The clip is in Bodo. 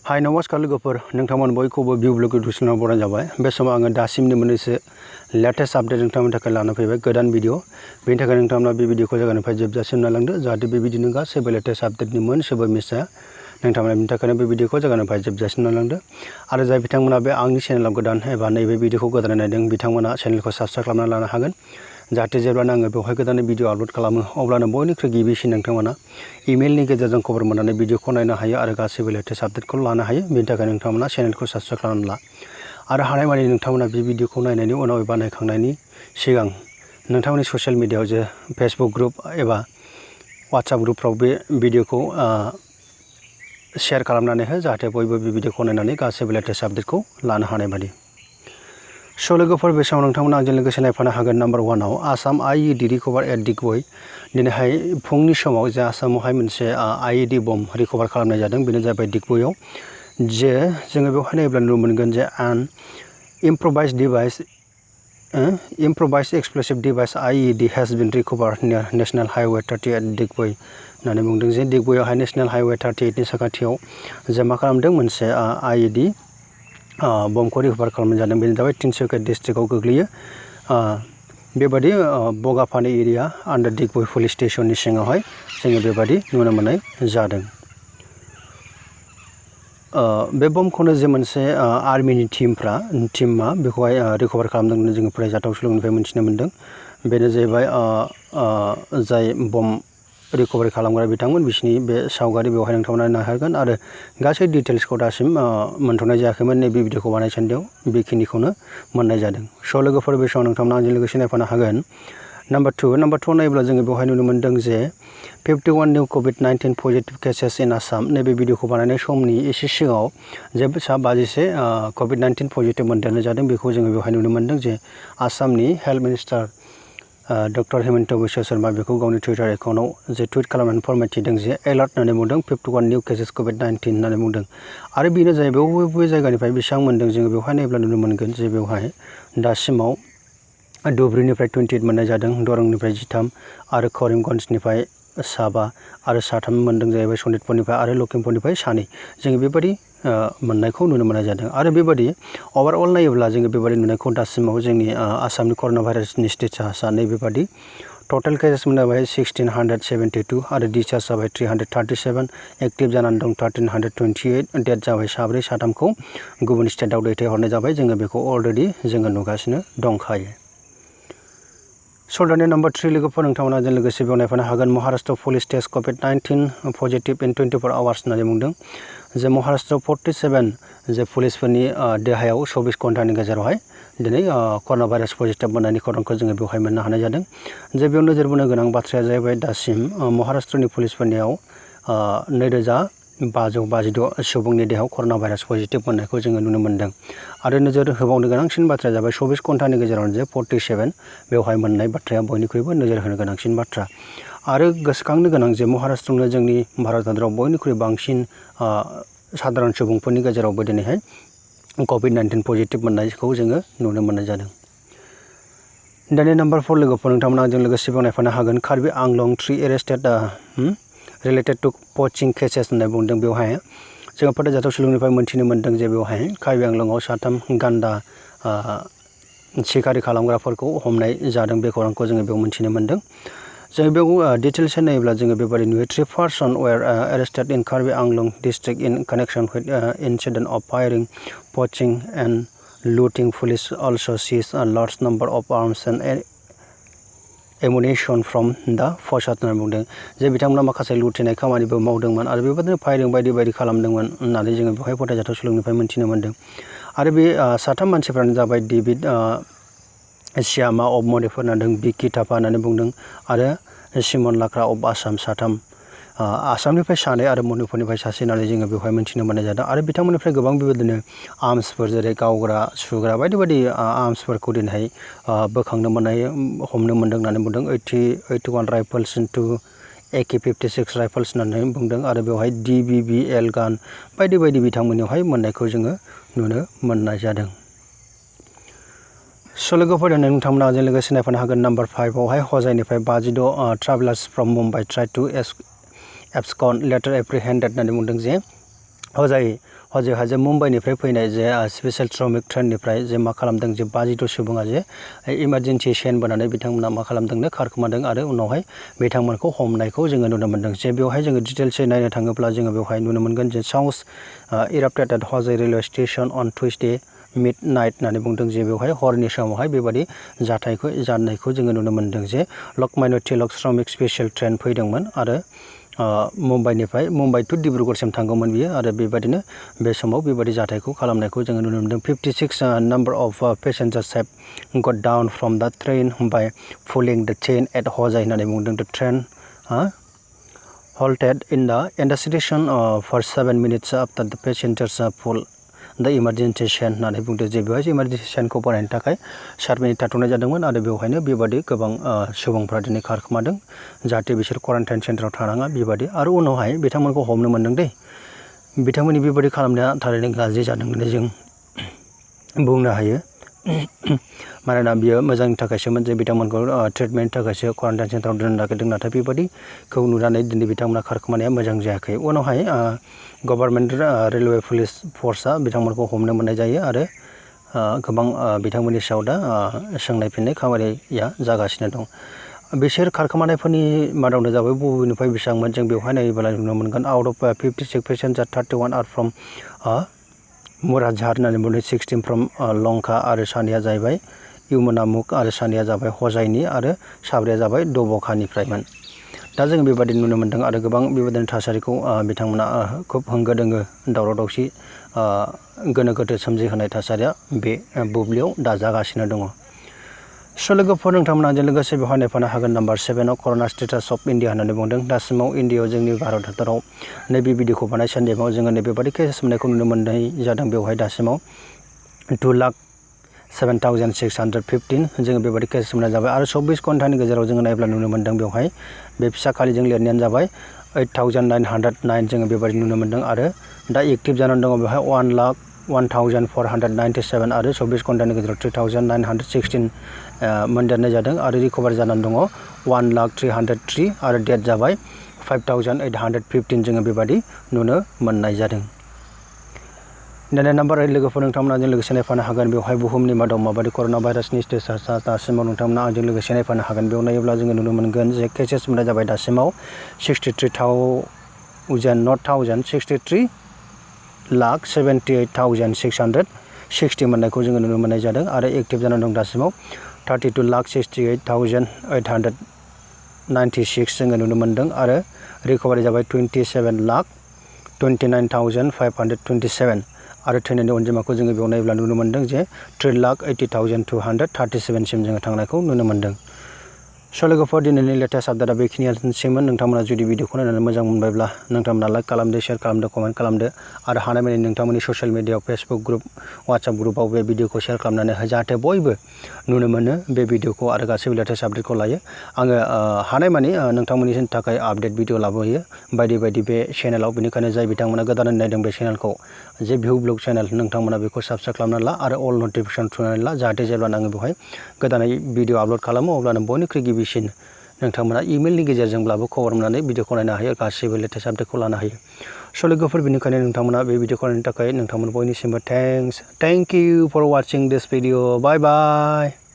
हाय नमस्कार लोगोफोर नोंथांमोन बयखौबो भिउ ब्लग इउटिउब बरायनाय जाबाय बे समाव आङो दासिमनि मोननैसो लेटेस्ट आपडेट नोंथांमोननि थाखाय लाना फैबाय गोदान भिडिअ बेनि थाखाय नोंथांमोना बे भिडिअखौ जागायनायनिफ्राय जोबजासिम नायलांदो जाहाथे बे भिडिअनि गासैबो लेटेस्ट आपडेटनि मोनसेबो मिस जाया नोंथांमोना बेनि थाखायनो बे भिडिअखौ जागायनायनिफ्राय जोबजासिम नायलांदो आरो जाय बिथांमोना बे आंनि चेनेलाव गोदान एबा नैबे भिडिअखौ गोदानै नायदों बिथांमोना चेनेलखौ साबस्क्राइब खालामना लानो हागोन जाहाथे जेब्लानो आङो बेवहाय गोदान भिडिअ आपलोड खालामो अब्लानो बयनिख्रुइ गिबिसिन नोंथांमोना इमेलनि गेजेरजों खबर मोननानै भिडिअखौ नायनो हायो आरो गासैबो लेटेस्ट आपडेटखौ लानो हायो बेनि थाखाय नोंथांमोना चेनेलखौ साबस्क्राइब खालामना ला आरो हानायमानि नोंथांमोना बे भिडिअखौ नायनायनि उनाव एबा नायखांनायनि सिगां नोंथांमोननि ससियेल मिडियायाव जे फेसबुक ग्रुप एबा वाट्सएप ग्रुपफ्राव बे भिडिअखौ शेयार खालामनानै हो जाहाथे बयबो बे भिडिअखौ नायनानै गासैबो लेटेस्ट आपडेटखौ लानो हानाय बायदि स' लोगोफोर बे समाव नोंथांमोना आंजों लोगोसे नायफानो हागोन नाम्बार 1 आव आसाम आईईडी रिकभार एट दिगबय दिनैहाय फुंनि समाव जे आसामावहाय मोनसे आईईडी बम रिकभार खालामनाय जादों बेनो जाबाय दिगबयआव जे जोङो बेवहाय नायोब्ला नुनो मोनगोन जे an improvised explosive device IED has been recovered near National Highway 30 at Digboi होननानै बुंदों जे दिगबयआवहाय नेशनेल हाइवे 38 नि साखाथियाव जे मा खालामदों मोनसे आईईडी बमखौ रिकभार खालामनाय जादों बेनो जाबाय तिनसुकिया डिस्ट्रिक्टआव गोग्लैयो बेबादि बगापानि एरिया आन्डार दिगबय पुलिस स्टेशननि सिङावहाय जोङो बेबादि नुनो मोननाय जादों बे बमखौनो जे मोनसे आर्मिनि टीमा बेखौहाय रिकभार खालामदों होननानै जोङो फरायजाथाव सुलुंनिफ्राय मिथिनो मोन्दों बेनो जाहैबाय जाय बम रिकभारि खालामग्रा बिथांमोन बिसिनि बे सावगारि बेवहाय नोंथांमोना नायनो हागोन आरो गासै डिटेल्सखौ दासिम मोनथ'नाय जायाखैमोन नैबे भिडिअखौ बानायसान्दियाव बेखिनिखौनो मोननाय जादों स' लोगोफोर बे समाव नोंथांमोना आंजों लोगोसे नायफानो हागोन नाम्बार 2 नायोब्ला जोङो बेवहाय नुनो मोन्दों जे 51 new COVID-19 positive cases in Assam नैबे भिडिअखौ बानायनाय समनि एसे सिगाङाव जे 52 COVID-19 पजिटिभ मोनदेरनाय जादों बेखौ जोङो बेवहाय नुनो मोन्दों जे आसामनि health minister doctor Himanta Biswa Sharma बेखौ गावनि टुइटार एकाउन्टआव जे टुइट खालामनानै फोरमायथिदों जे एलार्ट होननानै बुंदों 51 निउ केसेस COVID-19 होननानै बुंदों आरो बेनो जाहैबाय बबे जायगानिफ्राय बेसेबां मोन्दों जोङो बेवहाय नायोब्ला नुनो मोनगोन जे बेवहाय दासिमाव धुब्रीनिफ्राय 28 मोननाय जादों दरंनिफ्राय 13 आरो करिमगन्जनिफ्राय 7 आरो 3 मोनदों जाहैबाय सनितपुरनिफ्राय आरो लखिमपुरनिफ्राय 2 जोङो बेबादि मोननायखौ नुनो मोननाय जादों आरो बेबादि ओभारअल नायोब्ला जोङो बेबादि नुनायखौ दासिमाव जोंनि आसामनि कर'ना भाइरासनि स्टेटासा नैबेबादि टटेल केसेस मोनबाय 1672 आरो डिसचार्ज जाबाय 337 एक्टिभ जानानै दं 1328 डेथ जाबाय 3खौ गुबुन स्टेटआव दैथायहरनाय जाबाय जोङो बेखौ अलरेडि जोङो नुगासिनो दंखायो सल्डारनि नाम्बार 3 लोगोफोर नोंथांमोना जों लोगोसे बेयाव नायफानो हागोन Maharashtra police test COVID-19 positive in 24 hours होननानै बुंदों जे महाराष्ट्र 47 जे पुलिसफोरनि देहायाव 24 घन्टानि गेजेरावहाय दिनै कर'ना भाइरास पजिटिभ मोननायनि खौरांखौ जोङो बेवहाय मोननो हानाय जादों जे बेयाव नोजोर बोनो गोनां बाथ्राया जाहैबाय दासिम महाराष्ट्रनि पुलिसफोरनियाव 2556 सुबुंनि देहायाव कर'ना भाइरास पजिटिभ मोननायखौ जोङो नुनो मोन्दों आरो नोजोर होबावनो गोनांसिन बाथ्राया जाबाय 24 घन्टानि गेजेरावनो जे 47 बेवहाय मोननाय बाथ्राया बयनिख्रुइबो नोजोर होनो गोनांसिन बाथ्रा आरो गोसोखांनो गोनां जे महाराष्ट्रनो जोंनि भारत हादराव बयनिख्रुइ बांसिन साधारन सुबुंफोरनि गेजेरावबो दिनैहाय COVID-19 पजिटिभ मोननायखौ जोङो नुनो मोननाय जादों दानि नाम्बार 4 लोगोफोर नोंथांमोना जों लोगोसे बेयाव नायफानो हागोन Karbi Anglong 3 arrested related to पचिं केसेस होननानै बुंदों बेवहाय जोङो फोथायजाथाव सुलुंनिफ्राय मोनथिनो मोन्दों जे बेवहाय कार्बि आंलंआव 3 गान्दा शिकारि खालामग्राफोरखौ हमनाय जादों बे खौरांखौ जोङो बेयाव मोनथिनो मोन्दों जोङो बेयाव डिटेल्स नायोब्ला जोङो बेबादि नुयो 3 person were arrested in Karbi Anglong district in connection with incident of firing पचिं and looting police also seize a large number of arms and ammunition from the फसाद होननानै बुंदों जे बिथांमोना माखासे लुथिनाय खामानिबो मावदोंमोन आरो बेबादिनो फायरिं बायदि खालामदोंमोन होननानै जोङो बेवहाय फोथायजाथाव सुलुंनिफ्राय मोनथिनो मोन्दों आरो बे 3 मानसिफ्रानो जाबाय डेभिड श्यामा अफ मणिपुर होनदों बिकि थापा होननानै बुंदों आरो सिमन लाक्रा अफ आसाम 3 आसामनिफ्राय 2 आरो मणिपुरनिफ्राय 1 होननानै जोङो बेवहाय मोनथिनो मोननाय जादों आरो बिथांमोननिफ्राय गोबां बेबायदिनो आर्म्सफोर जेरै गावग्रा सुग्रा बायदि आर्म्सफोरखौ दिनैहाय बोखांनो मोननाय हमनो मोन्दों होननानै बुंदों 81 राइफल्स इनटु AK-56 राइफल्स होननानै बुंदों आरो बेवहाय DBBL गान बायदि बिथांमोननियावहाय मोननायखौ जोङो नुनो मोननाय जादों स' लोगोफोर नोंथांमोना जों लोगोसे नायफानो हागोन नाम्बार 5 आवहाय हजाइनिफ्राय 56 travellers from Mumbai try to abscond later apprehended होननानै बुंदों जे हजोंहाय जे मुम्बाइनिफ्राय फैनाय जे स्पेशल श्रमिक ट्रेननिफ्राय जे मा खालामदों जे 52 सुबुङा जे इमारजेन्सि सेन बोनानै बिथांमोना मा खालामदोंनो खारखोमादों आरो उनावहाय बिथांमोनखौ हमनायखौ जोङो नुनो मोन्दों। जे बेवहाय जोङो डिटेल्सै नायनो थाङोब्ला जोङो बेवहाय नुनो मोनगोन जे south erupted at Hojai railway station on Tuesday midnight होननानै बुंदों जे बेवहाय हरनि समावहाय बेबायदि जाथायखौ जानायखौ जोङो नुनो मोन्दों जे लकमान्य तिलक श्रमिक स्पेशल ट्रेन फैदोंमोन आरो मुम्बाइ टु डिब्रुगड़सिम थांगौमोन बियो आरो बेबायदिनो बे समाव बेबायदि जाथायखौ खालामनायखौ जोङो नुनो मोन्दों। 56 number of passengers have got down from the train by pulling the chain at Hojai होननानै बुंदों। The train halted in the station for 7 minutes after the passengers pulled the emergency chain होननानै बुंदों जे बेवहाय इमारजेन्सि चेनखौ बानायनो थाखाय 7 मिनिट थाथ'नाय जादोंमोन आरो बेवहायनो बेबादि गोबां सुबुंफ्रा दिनै खारखोमादों जाहाथे बिसोर क्वारेन्टाइन सेन्टाराव थानाङा बेबादि आरो उनावहाय बिथांमोनखौ हमनो मोन्दों दे। बिथांमोननि बेबादि खालामनाया थारैनो गाज्रि जादों होननानै जों बुंनो हायो। मानोना बियो मोजांनि थाखायसोमोन जे बिथांमोनखौ ट्रिटमेन्टनि थाखायसो क्वारेन्टाइन सेन्टाराव दोननो नागिरदों नाथाय बेबादिखौ नुनानै दिनै बिथांमोना खारखोमानाया मोजां जायाखै। उनावहाय गभर्नमेन्ट रेलवे पुलिस फर्सआ बिथांमोनखौ हमनो मोननाय जायो आरो गोबां बिथांमोननि सायाव दा सोंनाय फिननाय खामानिया जागासिनो दं। बिसोर खारखोमानायफोरनि मादावनो जाबाय बबेनिफ्राय बेसेबांमोन जों बेवहाय नायोब्ला नुनो मोनगोन। Out of 56 passenger 31 are from Murajhar होननानै बुंदों, 16 फ्रम लंका आरो सानैया जाहैबाय इउमनामुक आरो सानैया जाबाय हजाइनि आरो साब्रैया जाबाय दबखानिफ्रायमोन। दा जों बेबादि नुनो मोन्दों आरो गोबां बेबादिनो थासारिखौ बिथांमोना खोब होंगो दोंगो दावराव दावसि गोनो गोथो सोमजिहोनाय थासारिया बे बुब्लियाव दा जागासिनो दङ। स' लोगोफोर नोंथांमोना आंजों लोगोसे बेवहाय नायफानो हागोन। Number 7 corona status of India होननानै बुंदों। दासिमाव इन्डियायाव जोंनि भारत हादराव नैबे भिडिअखौ बानाय सानदिमाव जोङो नैबेबादि केसेस मोननायखौ नुनो मोननाय जादों। बेवहाय दासिमाव 2,07,615 जोङो बेबादि केसेस मोननाय जाबाय आरो 24 घन्टानि गेजेराव जोङो नायब्ला नुनो मोन्दों बेवहाय बे फिसा खालिजों लिरनायानो जाबाय 8,909 जोङो बेबादि नुनो मोन्दों आरो दा एक्टिभ जानानै दङ बेवहाय 1,01,497 आरो 24 घन्टानि गेजेराव 3,916 मोनदेरनाय जादों आरो रिकभार जानानै दङ 1,03,303 आरो डेथ जाबाय 5,815 जोङो बेबादि नुनो मोननाय जादों। दिनै नाम्बार 8 लोगोफोर नोंथांमोना आंजों लोगोसे नायफानो हागोन। बेवहाय बुहुमनि मादाव माबादि कर'ना भाइरासनि स्टेटासा दासिमाव नोंथांमोना आंजों लोगोसे नायफानो हागोन। बेयाव नायोब्ला जोङो नुनो मोनगोन जे केसेस मोननाय जाबाय दासिमाव 63,78,660 मोननायखौ जोङो नुनो मोननाय जादों आरो एक्टिभ जानानै दं दासिमाव 32,68,896 जोङो नुनो मोन्दों आरो रिकभारि जाबाय 27,29,527 आरो थैनायनि अनजिमाखौ जोङो बेयाव नायोब्ला नुनो मोन्दों जे 3,80,237 सिम जोङो थांनायखौ नुनो मोन्दों। स' लोगोफोर दिनैनि लेटेस्ट आपडेटआ बेखिनियानोसैमोन। नोंथांमोना जुदि भिडिअखौ नायनानै मोजां मोनबायब्ला नोंथांमोना लाइक खालामदो, शेयार खालामदो, कमेन्ट खालामदो आरो हानायमानि नोंथांमोननि ससियेल मिडियायाव फेसबुक ग्रुप, वाट्सएप ग्रुपआव बे भिडिअखौ शेयार खालामनानै जाहाथे बयबो नुनो मोनो बे भिडिअखौ आरो गासैबो लेटेस्ट आपडेटखौ लायो। आङो हानायमानि नोंथांमोननि थाखाय आपडेट भिडिअ लाबोयो बायदि बायदि बे चेनेलाव। बेनिखायनो जाय बिथांमोना गोदानै नायदों बे चेनेलखौ जे भिउ ब्लग चेनेल नोंथांमोना बेखौ साबस्क्राइब खालामनानै ला आरो अल नटिफिकेसन थुनानै ला जाहाथे जेब्लानो आङो बेवहाय गोदानै भिडिअ आपल'ड खालामो अब्लानो बयनिख्रुइ गिबिसिन नोंथांमोना इमेलनि गेजेरजोंब्लाबो खबर मोननानै भिडिअखौ नायनो हायो, गासैबो लेटेस्ट आपडेटखौ लानो हायो। स' लोगोफोर बेनिखायनो नोंथांमोना बे भिडिअखौ नायनो थाखाय नोंथांमोन बयनिसिमबो thank you for watching this video. Bye bye.